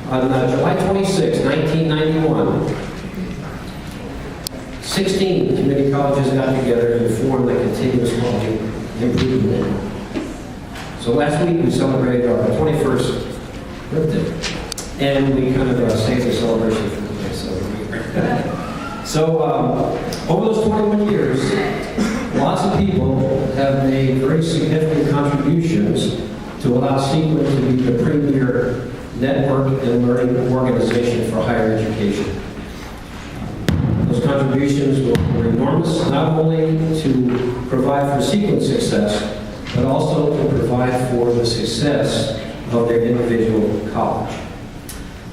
On July 26, 1991, 16 community colleges got together and formed the Continuous Quality Improvement. So last week we celebrated our 21st birthday, and we kind of saved the celebration for the next year. So over those 21 years, lots of people have made very significant contributions to allow CQUIN to be the premier network and learning organization for higher education. Those contributions were enormous, not only to provide for CQUIN success, but also to provide for the success of their individual college.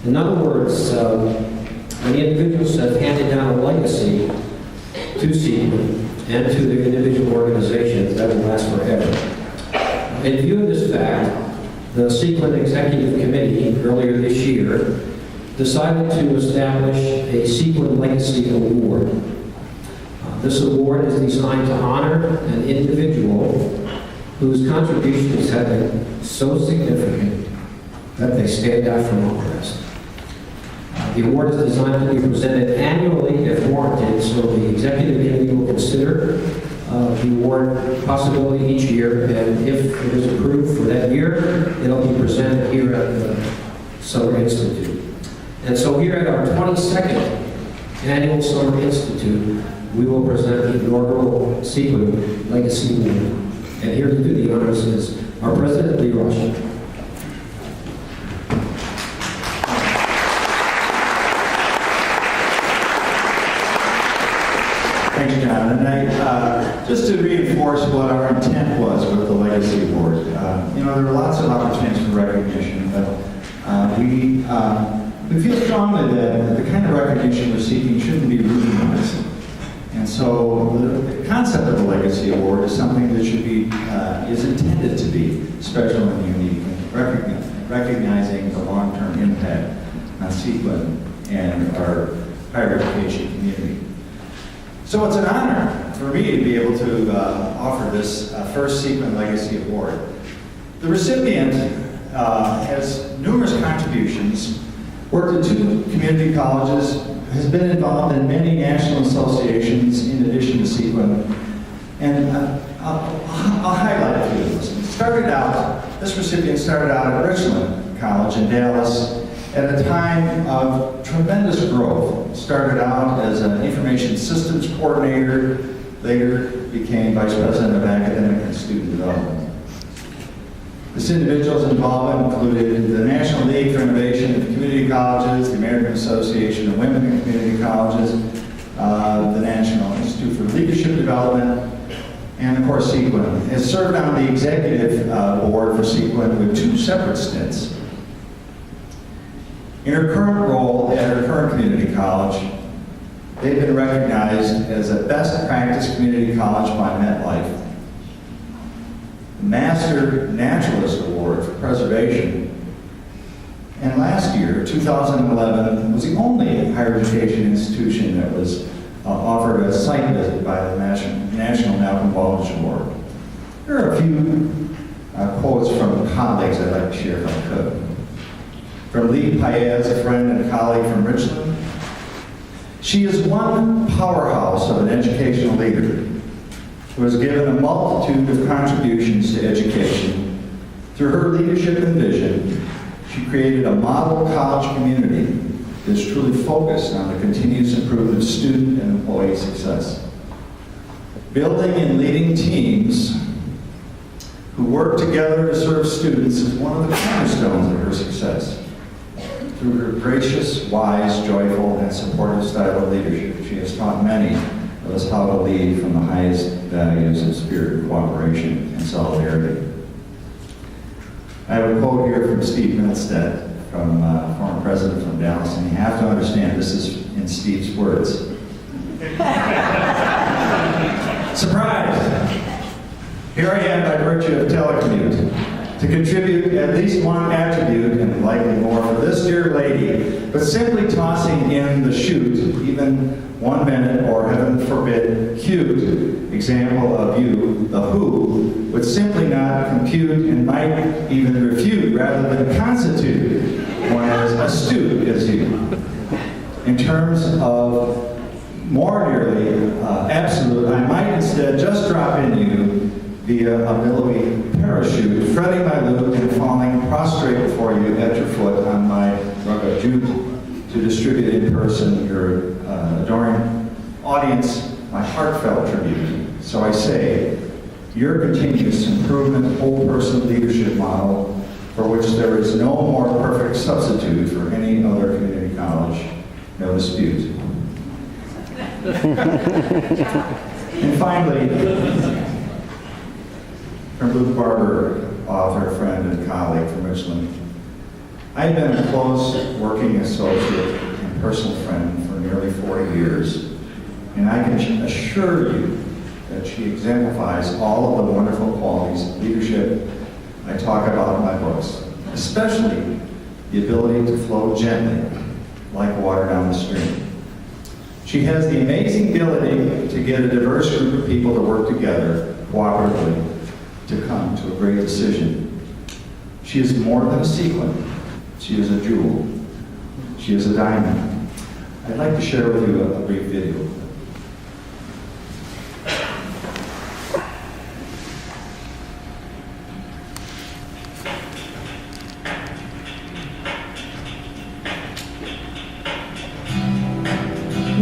In other words, many individuals have handed down a legacy to CQUIN and to their individual organizations that will last forever. In view of this fact, the CQUIN Executive Committee earlier this year decided to establish a CQUIN Legacy Award. This award is designed to honor an individual whose contributions have been so significant that they stand out from all the rest. The award is designed to be presented annually if warranted, so the Executive Committee will consider the award possibility each year, and if it is approved for that year, it'll be presented here at the Summer Institute. And so here at our 22nd Annual Summer Institute, we will present the inaugural CQUIN Legacy Award. And here to do the honors is our President, Lee Rush. Thanks, John. And just to reinforce what our intent was with the Legacy Award, there are lots of opportunities for recognition, but we feel strongly that the kind of recognition we're seeking shouldn't be routinized. And so the concept of the Legacy Award is something that should be, is intended to be special and unique, and recognizing the long-term impact on CQUIN and our higher education community. So it's an honor for me to be able to offer this first CQUIN Legacy Award. The recipient has numerous contributions, worked at 2 community colleges, has been involved in many national associations in addition to CQUIN, and I'll highlight a few of those. This recipient started out at Richland College in Dallas at a time of tremendous growth. Started out as an information systems coordinator, later became vice president of academic and student development. This individual's involvement included the National League for Innovation of Community Colleges, the American Association of Women in Community Colleges, the National Institute for Leadership Development, and of course CQUIN. Has served on the executive board for CQUIN with 2 separate stints. In her current role at her current community college, they've been recognized as a best practice community college by MetLife, the Master Naturalist Award for Preservation, and last year, 2011, was the only higher education institution that was offered a site visit by the National Malcolm Baldrige Award. There are a few quotes from colleagues I'd like to share if I could. From Lee Paez, a friend and colleague from Richland. She is one powerhouse of an educational leader who has given a multitude of contributions to education. Through her leadership and vision, she created a model college community that is truly focused on the continuous improvement of student and employee success. Building and leading teams who work together to serve students is one of the cornerstones of her success. Through her gracious, wise, joyful, and supportive style of leadership, she has taught many of us how to lead from the highest values and spirit of cooperation and solidarity. I have a quote here from Steve Milstead, from former president from Dallas, and you have to understand this is in Steve's words. Surprise! Here I am by virtue of telecommute, to contribute at least one attribute, and likely more, for this dear lady, but simply tossing in the chute, even 1 minute, or heaven forbid, cute example of you, the who, would simply not compute and might even refute rather than constitute one as a terms of more nearly absolute, I might instead just drop in you via a billowy parachute, fretting my lute and falling prostrate before you at your foot on my jute to distribute in person your adoring audience my heartfelt tribute. So I say, your continuous improvement, whole person leadership model, for which there is no more perfect substitute for any other community college, no dispute. And finally, from Luke Barber, author, friend, and colleague from Richland, I've been a close working associate and personal friend for nearly 40 years, and I can assure you that she exemplifies all of the wonderful qualities of leadership I talk about in my books, especially the ability to flow gently like water down the stream. She has the amazing ability to get a diverse group of people to work together cooperatively to come to a great decision. She is more than a sequin. She is a jewel. She is a diamond. I'd like to share with you a brief video.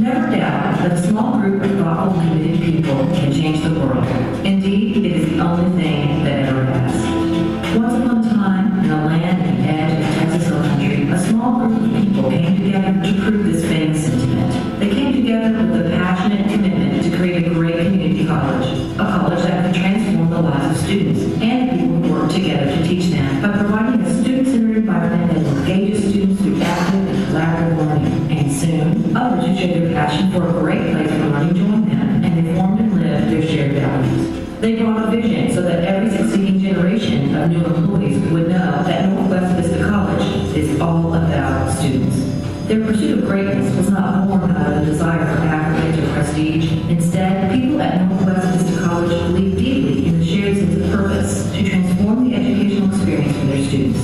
Never doubt that a small group of thoughtful, committed people can change the world. Indeed, it is the only thing that ever has. Once upon a time, in a land at the edge of Texas Hill Country, a small group of people came together to prove this famous sentiment. They came together with a passionate commitment to create a great community college, a college that could transform the lives of students and people who work together to teach them by providing a student-centered environment that engages students through active and collaborative learning. And soon, others who showed their passion for a great place for learning joined them, and they formed and lived their shared values. They brought a vision so that every succeeding generation of new employees would know that Northwest Vista College is all about students. Their pursuit of greatness was not born out of a desire for accolades or prestige. Instead, people at Northwest Vista College believe deeply in the shared sense of purpose to transform the educational experience for their students.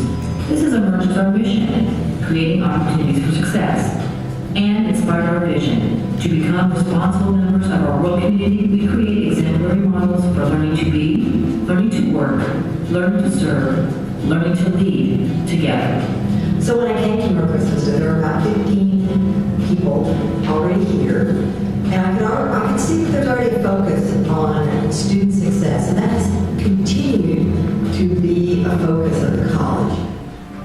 This has emerged as our mission, creating opportunities for success, and inspired our vision. To become responsible members of our world community, we create exemplary models for learning to be, learning to work, learning to serve, learning to lead together. So when I came to Northwest Vista, there were about 15 people already here, and I could see that there's already a focus on student success, and that has continued to be a focus of the college.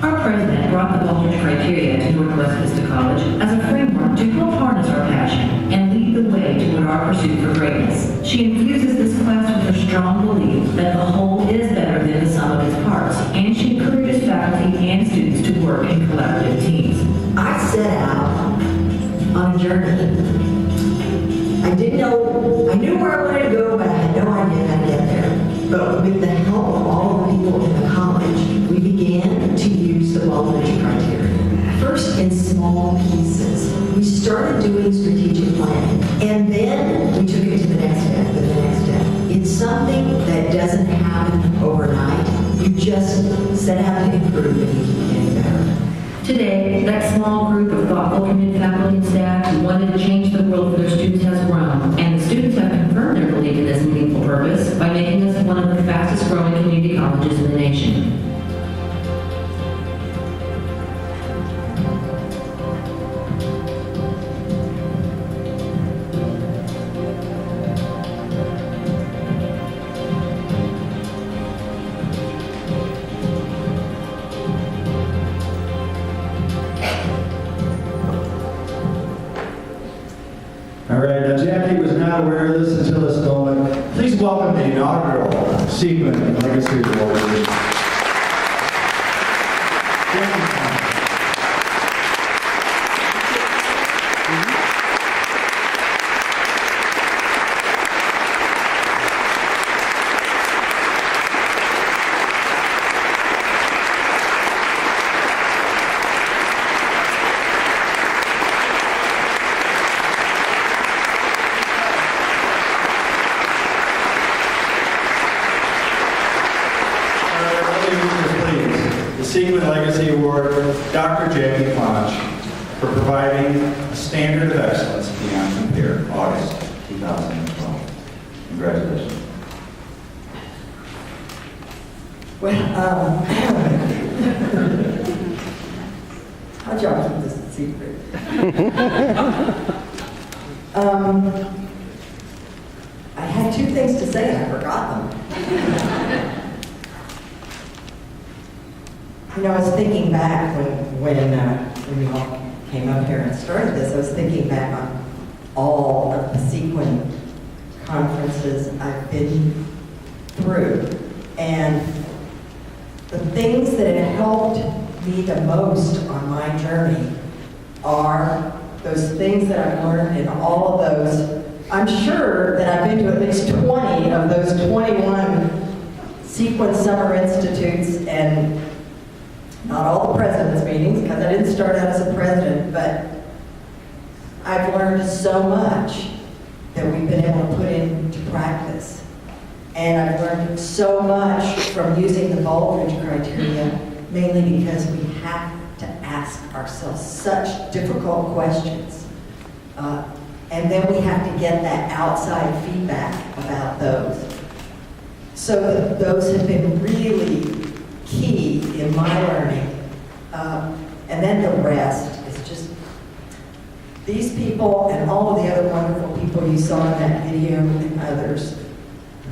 Our president brought the Baldrige criteria to Northwest Vista College as a framework to help harness our passion and lead the way toward our pursuit for greatness. She infuses this class with her strong belief that the whole is better than the sum of its parts, and she encourages faculty and students to work in collaborative teams. I set out on a journey. I knew where I wanted to go, but I had no idea how to get there. But with the help of all the people in the college, we began to use the Baldrige criteria. First in small pieces. We started doing strategic planning, and then we took it to the next step and the next step. It's something that doesn't happen overnight. You just set out to improve and you keep getting better. Today, that small group of thoughtful, committed faculty and staff who wanted to change the world for their students has grown, and the students have confirmed their belief in this meaningful purpose by making us one of the fastest growing community colleges in the nation. All right, now Jackie was not aware of this until this moment. Please welcome the inaugural CQIN Legacy Award. The CQIN Legacy Award, Dr. Jackie Claunch. for providing a standard of excellence beyond compare, August 2012. Congratulations. Well, how'd y'all keep this a secret? I had two things to say and I forgot them. You know, I was thinking back when you all came up here and started this, I was thinking back on all of the CQUIN conferences I've been through. And the things that have helped me the most on my journey are those things that I've learned in all of those. I'm sure that I've been to at least 20 of those 21 CQUIN Summer Institutes, and not all the president's meetings, because I didn't start out as a president, but I've learned so much that we've been able to put into practice. And I've learned so much from using the Baldrige criteria, mainly because we have to ask ourselves such difficult questions. And then we have to get that outside feedback about those. So those have been really key in my learning. And then the rest is just these people and all of the other wonderful people you saw in that video and others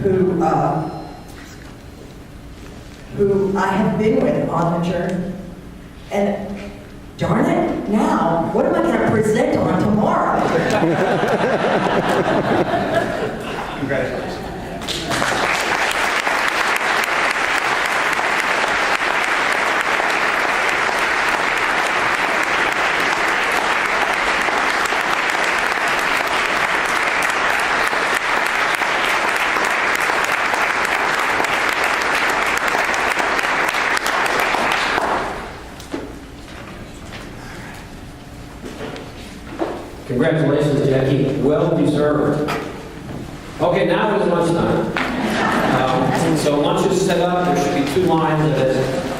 who I have been with on the journey. And darn it, now, what am I going to present on tomorrow? Congratulations. Congratulations, Jackie. Well deserved. Okay, now it is lunchtime. So lunch is set up. There should be two lines.